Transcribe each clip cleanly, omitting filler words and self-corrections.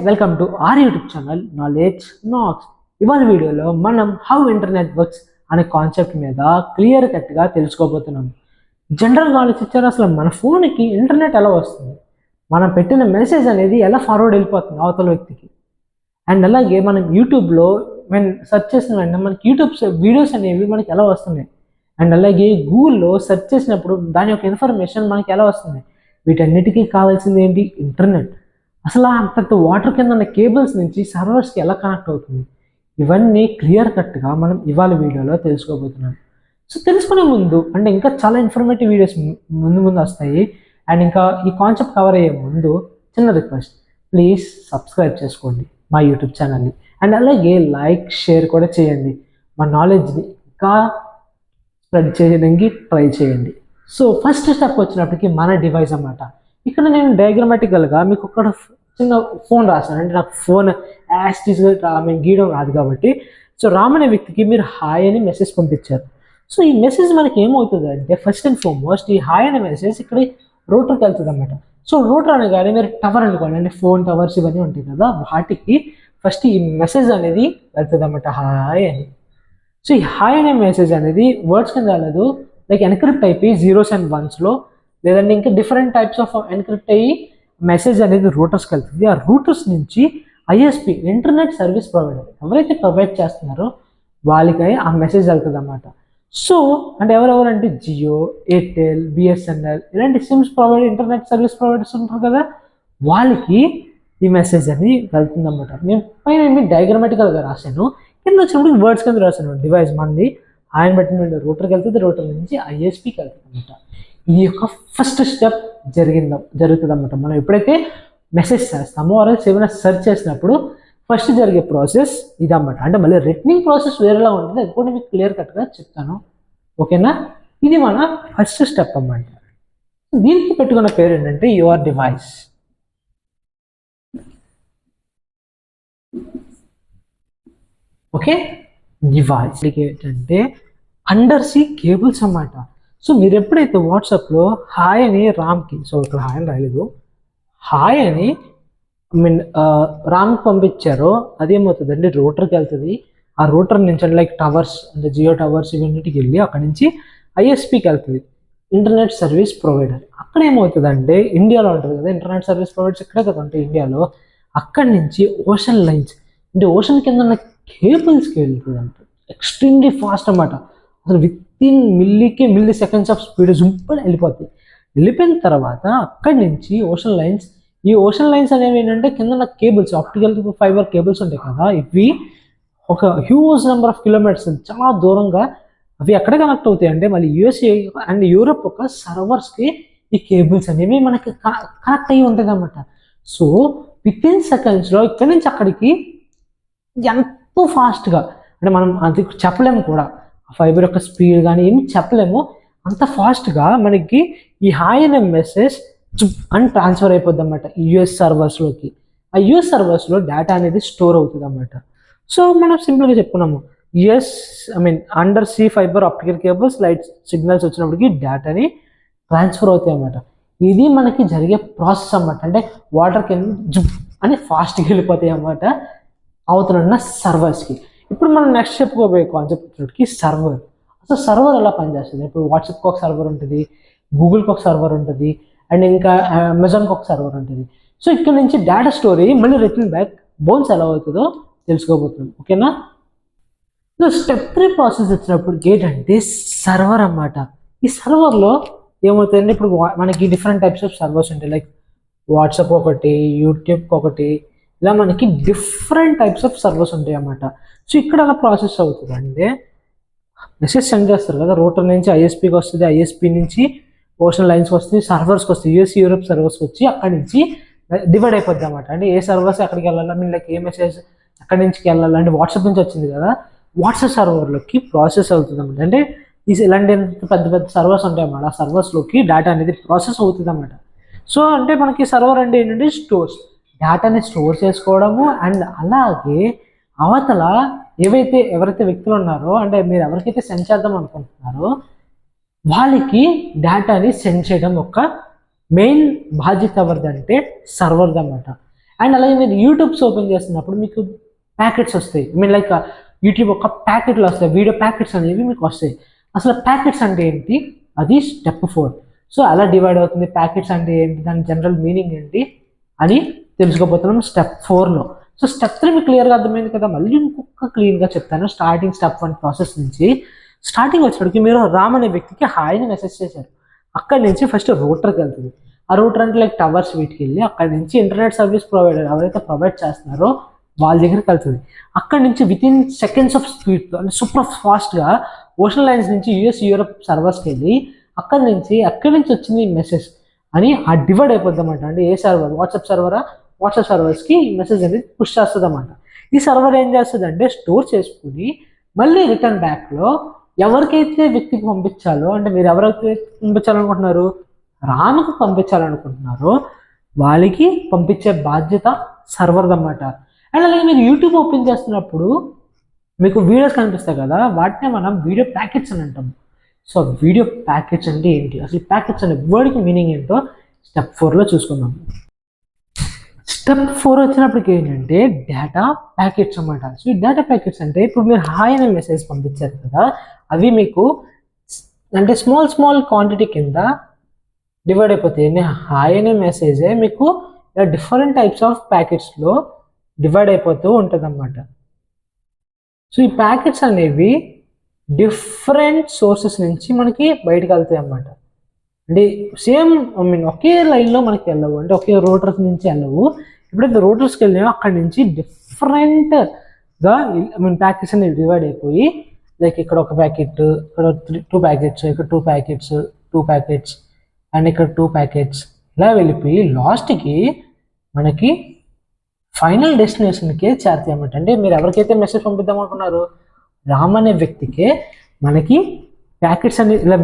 Welcome to our YouTube channel knowledge knocks. ఇవాళ వీడియోలో మనం హౌ ఇంటర్నెట్ వర్క్స్ అనే కాన్సెప్ట్ మీద క్లియర్ కట్గా తెలుసుకోబోతున్నాం. జనరల్ నాలెడ్జ్ ఇచ్చారు, అసలు మన ఫోన్కి ఇంటర్నెట్ ఎలా వస్తుంది, మనం పెట్టిన మెసేజ్ అనేది ఎలా ఫార్వర్డ్ వెళ్ళిపోతుంది అవతల వ్యక్తికి. అండ్ అలాగే మనం యూట్యూబ్లో సెర్చ్ చేసిన వెంటనే మనకి యూట్యూబ్ వీడియోస్ అనేవి మనకి ఎలా వస్తున్నాయి, అండ్ అలాగే గూగుల్లో సెర్చ్ చేసినప్పుడు దాని యొక్క ఇన్ఫర్మేషన్ మనకి ఎలా వస్తుంది. వీటన్నిటికీ కావాల్సింది ఏంటి? ఇంటర్నెట్. అసలు అంత వాటర్ కింద ఉన్న కేబుల్స్ నుంచి సర్వర్స్కి ఎలా కనెక్ట్ అవుతుంది, ఇవన్నీ క్లియర్ కట్గా మనం ఇవాళ వీడియోలో తెలుసుకోబోతున్నాం. సో తెలుసుకునే ముందు అంటే ఇంకా చాలా ఇన్ఫర్మేటివ్ వీడియోస్ ముందు వస్తాయి. అండ్ ఇంకా ఈ కాన్సెప్ట్ కవర్ అయ్యే ముందు చిన్న రిక్వెస్ట్, ప్లీజ్ సబ్స్క్రైబ్ చేసుకోండి మా యూట్యూబ్ ఛానల్ని. అండ్ అలాగే లైక్ షేర్ కూడా చేయండి, మా నాలెడ్జ్ని ఇంకా స్ప్రెడ్ చేయడానికి ట్రై చేయండి. సో ఫస్ట్ స్టెప్ వచ్చినప్పటికీ మన డివైస్ అన్నమాట. ఇక్కడ నేను డయాగ్రమాటికల్గా మీకు ఒక చిన్న ఫోన్ రాశాను, అంటే నాకు ఫోన్ యాస్టీస్గా గీయడం రాదు కాబట్టి. సో రామ్ అనే వ్యక్తికి మీరు హాయ్ అని మెసేజ్ పంపించారు. సో ఈ మెసేజ్ మనకి ఏమవుతుంది అంటే, ఫస్ట్ అండ్ ఫార్మోస్ట్ ఈ హాయ్ అనే మెసేజ్ ఇక్కడ రూటర్కి వెళ్తుంది అన్నమాట. సో రూటర్ అనగానే మీరు టవర్ అనుకోండి, అంటే ఫోన్ టవర్స్ ఇవన్నీ ఉంటాయి కదా, వాటికి ఫస్ట్ ఈ మెసేజ్ అనేది వెళ్తుంది అన్నమాట, హాయ్ అని. సో ఈ హాయ్ అనే మెసేజ్ అనేది వర్డ్స్ కింద రాలేదు, లైక్ ఎన్క్రిప్ట్ అయిపోయి 0s and 1s లేదంటే ఇంకా డిఫరెంట్ టైప్స్ ఆఫ్ ఎన్క్రిప్ట్ అయ్యి మెసేజ్ అనేది రూటర్స్కి వెళ్తుంది. ఆ రూటర్స్ నుంచి ఐఎస్పి ఇంటర్నెట్ సర్వీస్ ప్రొవైడర్ ఎవరైతే ప్రొవైడ్ చేస్తున్నారో వాళ్ళకి ఆ మెసేజ్ వెళ్తుంది అన్నమాట. సో అంటే ఎవరెవరంటే జియో, ఎయిర్టెల్, బిఎస్ఎన్ఎల్ ఇలాంటి సిమ్స్ ఇంటర్నెట్ సర్వీస్ ప్రొవైడర్స్ ఉంటారు కదా, వాళ్ళకి ఈ మెసేజ్ అని వెళ్తుంది అన్నమాట. నేను పైన డయాగ్రమాటికల్గా రాశాను, కింద వచ్చినప్పుడు వర్డ్స్ కింద రాశాను. డివైస్ మంది ఆయన బట్టి రూటర్కి వెళ్తుంది, రూటర్ నుంచి ఐఎస్పికి వెళ్తుంది అన్నమాట. ఈ యొక్క ఫస్ట్ స్టెప్ జరుగుతుంది అన్నమాట. మనం ఎప్పుడైతే మెసేజ్ చేస్తామో ఆల్రెడీ ఏమైనా సెర్చ్ చేసినప్పుడు ఫస్ట్ జరిగే ప్రాసెస్ ఇదన్నమాట. అంటే మళ్ళీ రిటర్నింగ్ ప్రాసెస్ వేరేలా ఉంటుంది, అది కూడా మీకు క్లియర్ కట్గా చెప్తాను, ఓకేనా. ఇది మన ఫస్ట్ స్టెప్ అన్నమాట. దీనికి పెట్టుకున్న పేరు ఏంటంటే యువర్ డివైస్. ఓకే, డివైస్ ఏంటంటే అండర్ సీ కేబుల్స్ అన్నమాట. సో మీరు ఎప్పుడైతే వాట్సాప్లో హాయ్ అని రామ్కి, సో ఇక్కడ హాయ్ అని రాయలేదు, హాయ్ అని రామ్కి పంపించారో అదేమవుతుందండి రూటర్కి వెళ్తుంది. ఆ రూటర్ నుంచి అంటే లైక్ టవర్స్ అంటే జియో టవర్స్ ఇవన్నిటికి వెళ్ళి అక్కడ నుంచి ఐఎస్పికి వెళ్తుంది, ఇంటర్నెట్ సర్వీస్ ప్రొవైడర్. అక్కడ ఏమవుతుందంటే ఇండియాలో ఉంటుంది కదా ఇంటర్నెట్ సర్వీస్ ప్రొవైడర్స్, ఇక్కడే కదా ఉంటాయి ఇండియాలో. అక్కడి నుంచి ఓషన్ లైన్స్ అంటే ఓషన్ కింద ఉన్న కేబుల్స్కి వెళ్తుంది అంటే ఎక్స్ట్రీమ్లీ ఫాస్ట్ అన్నమాట. అసలు within milliseconds of speed జుంపని వెళ్ళిపోతాయి. వెళ్ళిపోయిన తర్వాత అక్కడి నుంచి ఓషన్ లైన్స్, ఈ ఓషన్ లైన్స్ అనేవి ఏంటంటే కింద ఉన్న కేబుల్స్, ఆప్టికల్ ఫైబర్ కేబుల్స్ ఉంటాయి కదా, ఇవి ఒక హ్యూజ్ నెంబర్ ఆఫ్ కిలోమీటర్స్ చాలా దూరంగా అవి ఎక్కడ కనెక్ట్ అవుతాయి అంటే మళ్ళీ యూఎస్ఏ అండ్ యూరోప్ ఒక సర్వర్స్కి ఈ కేబుల్స్ అనేవి మనకి కనెక్ట్ అయ్యి ఉంటుంది అన్నమాట. సో వితిన్ సెకండ్స్లో ఇక్కడి నుంచి అక్కడికి ఎంతో ఫాస్ట్గా, అంటే మనం అది చెప్పలేము కూడా, ఫైబర్ యొక్క స్పీడ్ కానీ ఏమి చెప్పలేము, అంత ఫాస్ట్గా మనకి ఈ హాయ్ అనే మెసేజ్ అని ట్రాన్స్ఫర్ అయిపోద్ది అన్నమాట యుఎస్ సర్వర్స్లోకి. ఆ యుఎస్ సర్వర్స్లో డేటా అనేది స్టోర్ అవుతుంది అన్నమాట. సో మనం సింపుల్గా చెప్పుకున్నాము, under see fibre optical cables light signals వచ్చినప్పటికీ డేటాని ట్రాన్స్ఫర్ అవుతాయి అన్నమాట. ఇది మనకి జరిగే ప్రాసెస్ అన్నమాట. అంటే వాటర్ కింద జుప్ అని ఫాస్ట్గా వెళ్ళిపోతాయి అన్నమాట అవుతున్న సర్వర్స్కి. ఇప్పుడు మనం నెక్స్ట్ చెప్పుకోబోయే కాన్సెప్ట్కి సర్వర్. అసలు సర్వర్ ఎలా పనిచేస్తుంది? ఇప్పుడు వాట్సాప్కి ఒక సర్వర్ ఉంటుంది, గూగుల్కి ఒక సర్వర్ ఉంటుంది, అండ్ ఇంకా అమెజాన్కి ఒక సర్వర్ ఉంటుంది. సో ఇక్కడ నుంచి డేటా స్టోరీ మళ్ళీ రిటర్న్ బ్యాక్ బౌన్స్ ఎలా అవుతుందో తెలుసుకోబోతుంది, ఓకేనా. సో స్టెప్ 3 ప్రాసెస్ వచ్చినప్పుడు ఏంటంటే సర్వర్ అన్నమాట. ఈ సర్వర్లో ఏమవుతుందంటే ఇప్పుడు మనకి డిఫరెంట్ టైప్స్ ఆఫ్ సర్వర్స్ ఉంటాయి, లైక్ వాట్సాప్ ఒకటి, యూట్యూబ్కి ఒకటి, ఇలా మనకి డిఫరెంట్ టైప్స్ ఆఫ్ సర్వర్స్ ఉంటాయి అన్నమాట. సో ఇక్కడ అలా ప్రాసెస్ అవుతుంది అంటే మెసేజ్ సెండ్ చేస్తారు కదా, రూటర్ నుంచి ఐఎస్పికి వస్తుంది, ఐఎస్పి నుంచి ఓషన్ లైన్స్కి వస్తుంది, సర్వర్స్కి వస్తుంది, యూఎస్ యూరోప్ సర్వర్స్కి వచ్చి అక్కడి నుంచి డివైడ్ అయిపోద్ది అన్నమాట. అంటే ఏ సర్వర్స్ ఎక్కడికి వెళ్ళాలి, లైక్ ఏ మెసేజ్ ఎక్కడి నుంచి వెళ్ళాలి అంటే వాట్సాప్ నుంచి వచ్చింది కదా, వాట్సాప్ సర్వర్లోకి ప్రాసెస్ అవుతుంది అన్నమాట. అంటే ఇలాంటి పెద్ద పెద్ద సర్వర్స్ ఉంటాయి అన్నమాట, ఆ సర్వర్స్లోకి డేటా అనేది ప్రాసెస్ అవుతుంది అన్నమాట. సో అంటే మనకి సర్వర్ అంటే ఏంటంటే స్టోర్స్, డేటాని స్టోర్ చేసుకోవడము, అండ్ అలాగే అవతల ఎవరైతే వ్యక్తులు ఉన్నారో, అంటే మీరు ఎవరికైతే సెండ్ చేద్దాం అనుకుంటున్నారో వాళ్ళకి డేటాని సెండ్ చేయడం ఒక మెయిన్ బాధ్యత ఎవరిదంటే సర్వర్ది అన్నమాట. అండ్ అలాగే మీరు యూట్యూబ్స్ ఓపెన్ చేస్తున్నప్పుడు మీకు ప్యాకెట్స్ వస్తాయి. ఐ మీన్ లైక్ యూట్యూబ్ ఒక ప్యాకెట్లు వస్తాయి, వీడియో ప్యాకెట్స్ అనేవి మీకు వస్తాయి. అసలు ప్యాకెట్స్ అంటే ఏంటి, అది స్టెప్ 4. సో అలా డివైడ్ అవుతుంది. ప్యాకెట్స్ అంటే ఏంటి, దాని జనరల్ మీనింగ్ ఏంటి అని తెలుసుకోబోతున్నాం స్టెప్ 4లో. సో స్టెప్ 3 మీకు క్లియర్గా అర్థమైంది కదా. మళ్ళీ ఇంకొక క్లీన్గా చెప్తాను. స్టార్టింగ్ స్టెప్ 1 ప్రాసెస్ నుంచి స్టార్టింగ్ వచ్చేటికి మీరు రామ్ అనే వ్యక్తికి హాయ్ని మెసేజ్ చేశారు. అక్కడి నుంచి ఫస్ట్ రూటర్కి వెళ్తుంది. ఆ రూటర్ అంటే లైక్ టవర్స్ వీటికి వెళ్ళి అక్కడి నుంచి ఇంటర్నెట్ సర్వీస్ ప్రొవైడర్ ఎవరైతే ప్రొవైడ్ చేస్తున్నారో వాళ్ళ దగ్గరికి వెళ్తుంది. అక్కడి నుంచి వితిన్ సెకండ్స్ ఆఫ్ స్పీడ్తో అంటే సూపర్ ఫాస్ట్గా ఓషన్ లైన్స్ నుంచి యూఎస్ యూరోప్ సర్వర్స్కి వెళ్ళి అక్కడి నుంచి వచ్చింది మెసేజ్ అని ఆ డివైడ్ అయిపోద్ది అన్నమాట. అంటే ఏ సర్వర్, వాట్సాప్ సర్వరా, వాట్సాప్ సర్వర్స్కి ఈ మెసేజ్ అనేది పుష్ చేస్తుంది అన్నమాట. ఈ సర్వర్ ఏం చేస్తుంది అంటే స్టోర్ చేసుకుని మళ్ళీ రిటర్న్ బ్యాక్లో ఎవరికైతే వ్యక్తికి పంపించాలో, అంటే మీరు ఎవరైతే పంపించాలనుకుంటున్నారు, రామ్కి పంపించాలనుకుంటున్నారో వాళ్ళకి పంపించే బాధ్యత సర్వర్ది అన్నమాట. అండ్ అలాగే మీరు యూట్యూబ్ ఓపెన్ చేస్తున్నప్పుడు మీకు వీడియోస్ కనిపిస్తాయి కదా, వాటినే మనం వీడియో ప్యాకెట్స్ అని అంటాం. సో వీడియో ప్యాకెట్స్ అంటే ఏంటి, అసలు ప్యాకెట్స్ అనే వర్డ్కి మీనింగ్ ఏంటో స్టెప్ 4లో చూసుకుందాం. స్టెప్ 4 వచ్చినప్పటికి ఏంటంటే డేటా ప్యాకెట్స్ అన్నమాట. సో ఈ డేటా ప్యాకెట్స్ అంటే ఇప్పుడు మీరు హాయ్ అనే మెసేజ్ పంపించారు కదా, అవి మీకు అంటే స్మాల్ క్వాంటిటీ కింద డివైడ్ అయిపోతాయి. హాయ్ అనే మెసేజే మీకు డిఫరెంట్ టైప్స్ ఆఫ్ ప్యాకెట్స్లో డివైడ్ అయిపోతూ ఉంటుంది అన్నమాట. సో ఈ ప్యాకెట్స్ అనేవి డిఫరెంట్ సోర్సెస్ నుంచి మనకి బయటకు వెళ్తాయి అన్నమాట. అంటే సేమ్ ఐ మీన్ ఒకే లైన్లో మనకి వెళ్ళవు, అంటే ఒకే రూటర్స్ నుంచి వెళ్ళవు. ఎప్పుడైతే రూటర్స్కి వెళ్ళామో అక్కడి నుంచి డిఫరెంట్గా ఐ మీన్ ప్యాకెట్స్ అనేవి డివైడ్ అయిపోయి లైక్ ఇక్కడ ఒక ప్యాకెట్, ఇక్కడ 2 ప్యాకెట్స్, ఇక్కడ 2 ప్యాకెట్స్, 2 ప్యాకెట్స్ అండ్ ఇక్కడ 2 ప్యాకెట్స్ ఇలా వెళ్ళిపోయి లాస్ట్కి మనకి ఫైనల్ డెస్టినేషన్కే చేరుతాయి అన్నమాట. అంటే మీరు ఎవరికైతే మెసేజ్ పంపిద్దాం అనుకున్నారో రామ్ అనే వ్యక్తికే మనకి ప్యాకెట్స్ అనేవి ఇలా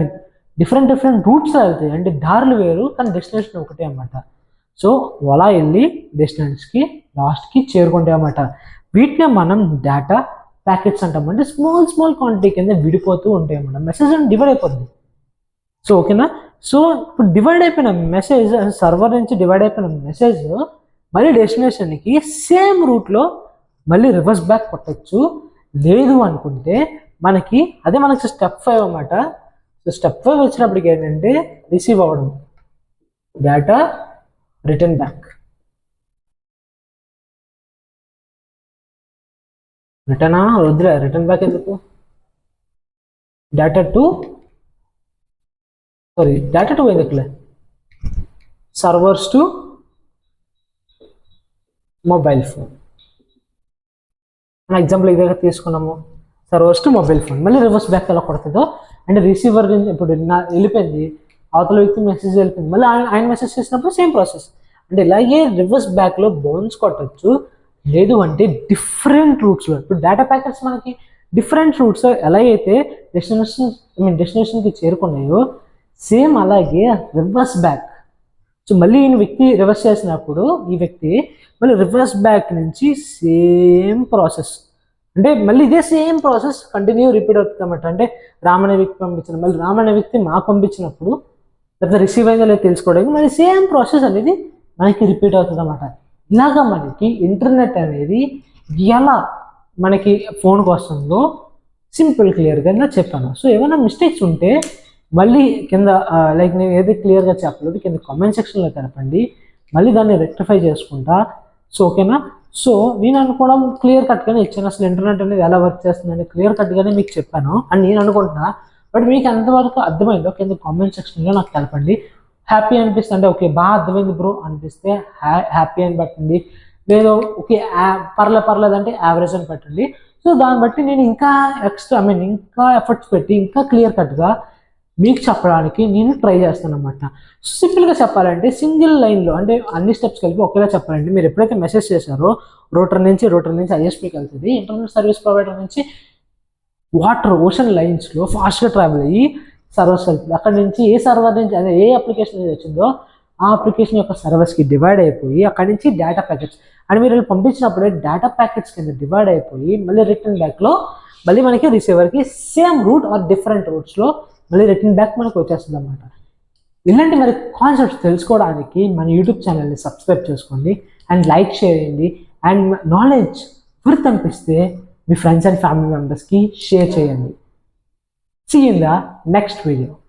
డిఫరెంట్ రూట్స్ వెళ్తాయి. అంటే దారులు వేరు కానీ డెస్టినేషన్ ఒకటే అన్నమాట. సో అలా వెళ్ళి డెస్టినేషన్స్కి లాస్ట్కి చేరుకుంటాయి అన్నమాట. వీటినే మనం డేటా ప్యాకెట్స్ అంటాం. అంటే స్మాల్ క్వాంటిటీ కింద విడిపోతూ ఉంటాయి అన్నమాట. మెసేజ్ డివైడ్ అయిపోతుంది. సో ఓకేనా. సో ఇప్పుడు డివైడ్ అయిపోయిన మెసేజ్, సర్వర్ నుంచి డివైడ్ అయిపోయిన మెసేజ్ మళ్ళీ డెస్టినేషన్కి సేమ్ రూట్లో మళ్ళీ రివర్స్ బ్యాక్ కొట్టచ్చు. లేదు అనుకుంటే మనకి స్టెప్ 5 అన్నమాట. సో స్టెప్ 5 వచ్చినప్పటికి ఏంటంటే రిసీవ్ అవ్వడం, data return back. Return back ఎందుకు, డేటా టూ ఎందుకులే, సర్వర్స్ టు మొబైల్ ఫోన్ మన ఎగ్జాంపుల్ ఏదైతే తీసుకున్నామో, సర్వర్స్ టు మొబైల్ ఫోన్. మళ్ళీ రివర్స్ బ్యాక్ ఎలా కొడుతుందో అంటే రిసీవర్ ఇప్పుడు వెళ్ళిపోయింది, అవతల వ్యక్తి మెసేజ్ వెళ్ళిపోయింది, మళ్ళీ ఆయన మెసేజ్ చేసినప్పుడు సేమ్ ప్రాసెస్. అంటే ఇలాగే రివర్స్ బ్యాక్లో బౌన్స్ కొట్టచ్చు. లేదు అంటే డిఫరెంట్ రూట్స్లో, ఇప్పుడు డేటా ప్యాకెట్స్ మనకి డిఫరెంట్ రూట్స్ ఎలా అయితే డెస్టినేషన్కి చేరుకున్నాయో సేమ్ అలాగే రివర్స్ బ్యాక్. సో మళ్ళీ ఈ వ్యక్తి రివర్స్ చేసినప్పుడు ఈ వ్యక్తి మళ్ళీ రివర్స్ బ్యాక్ నుంచి సేమ్ ప్రాసెస్, అంటే మళ్ళీ ఇదే సేమ్ ప్రాసెస్ కంటిన్యూ రిపీట్ అవుతుంది అన్నమాట. అంటే రామ్ అనే వ్యక్తి పంపించిన మళ్ళీ రామ్ అనే వ్యక్తి మాకు పంపించినప్పుడు లేదా రిసీవ్ అయిందో లేదు తెలుసుకోవడానికి మళ్ళీ సేమ్ ప్రాసెస్ అనేది మనకి రిపీట్ అవుతుంది అన్నమాట. ఇలాగా మనకి ఇంటర్నెట్ అనేది ఎలా మనకి ఫోన్కి వస్తుందో సింపుల్ క్లియర్గా చెప్పాను. సో ఏమైనా మిస్టేక్స్ ఉంటే మళ్ళీ కింద లైక్ నేను ఏది క్లియర్గా చెప్పలేదు కింద కామెంట్ సెక్షన్లో తెలపండి, మళ్ళీ దాన్ని రెక్టిఫై చేసుకుంటా. సో ఓకేనా. సో నేను అనుకోవడం క్లియర్ కట్గానే ఇచ్చాను, అసలు ఇంటర్నెట్ అనేది ఎలా వర్క్ చేస్తుందని క్లియర్ కట్గానే మీకు చెప్పాను అని నేను అనుకుంటున్నా. బట్ మీకు ఎంతవరకు అర్థమైందో కింద కామెంట్ సెక్షన్లో నాకు తెలపండి. హ్యాపీ అనిపిస్తే అంటే ఓకే బాగా అర్థమైంది బ్రో అనిపిస్తే హ్యాపీ అని పెట్టండి, లేదు ఓకే పర్లేదు అంటే యావరేజ్ అని పెట్టండి. సో దాన్ని బట్టి నేను ఇంకా ఎక్స్ట్రా ఇంకా ఎఫర్ట్స్ పెట్టి ఇంకా క్లియర్ కట్గా మీకు చెప్పడానికి నేను ట్రై చేస్తాను అనమాట. సింపుల్గా చెప్పాలంటే సింగిల్ లైన్లో అంటే అన్ని స్టెప్స్ కలిపి ఒకేలా చెప్పాలంటే మీరు ఎప్పుడైతే మెసేజ్ చేశారో రూటర్ నుంచి ఐఎస్పీకి వెళ్తుంది, ఇంటర్నెట్ సర్వీస్ ప్రొవైడర్ నుంచి ఓషన్ లైన్స్లో ఫాస్ట్గా ట్రావెల్ అయ్యి సర్వర్స్ వెళ్తుంది. అక్కడ నుంచి ఏ సర్వర్ నుంచి అదే ఏ అప్లికేషన్ నుంచి వచ్చిందో ఆ అప్లికేషన్ యొక్క సర్వర్స్కి డివైడ్ అయిపోయి అక్కడి నుంచి డేటా ప్యాకెట్స్ అండ్ మీరు పంపించినప్పుడే డేటా ప్యాకెట్స్ కింద డివైడ్ అయిపోయి మళ్ళీ రిటర్న్ బ్యాక్లో మళ్ళీ మనకి రిసీవర్కి సేమ్ రూట్ ఆర్ డిఫరెంట్ రూట్స్లో మళ్ళీ రిటర్న్ బ్యాక్ మనకు వచ్చేస్తుంది అన్నమాట. ఇలాంటి మరి కాన్సెప్ట్స్ తెలుసుకోవడానికి మన యూట్యూబ్ ఛానల్ని సబ్స్క్రైబ్ చేసుకోండి. అండ్ లైక్ చేయండి. అండ్ నాలెడ్జ్ వర్త్ అనిపిస్తే మీ ఫ్రెండ్స్ అండ్ ఫ్యామిలీ మెంబర్స్కి షేర్ చేయండి. See you in the next video.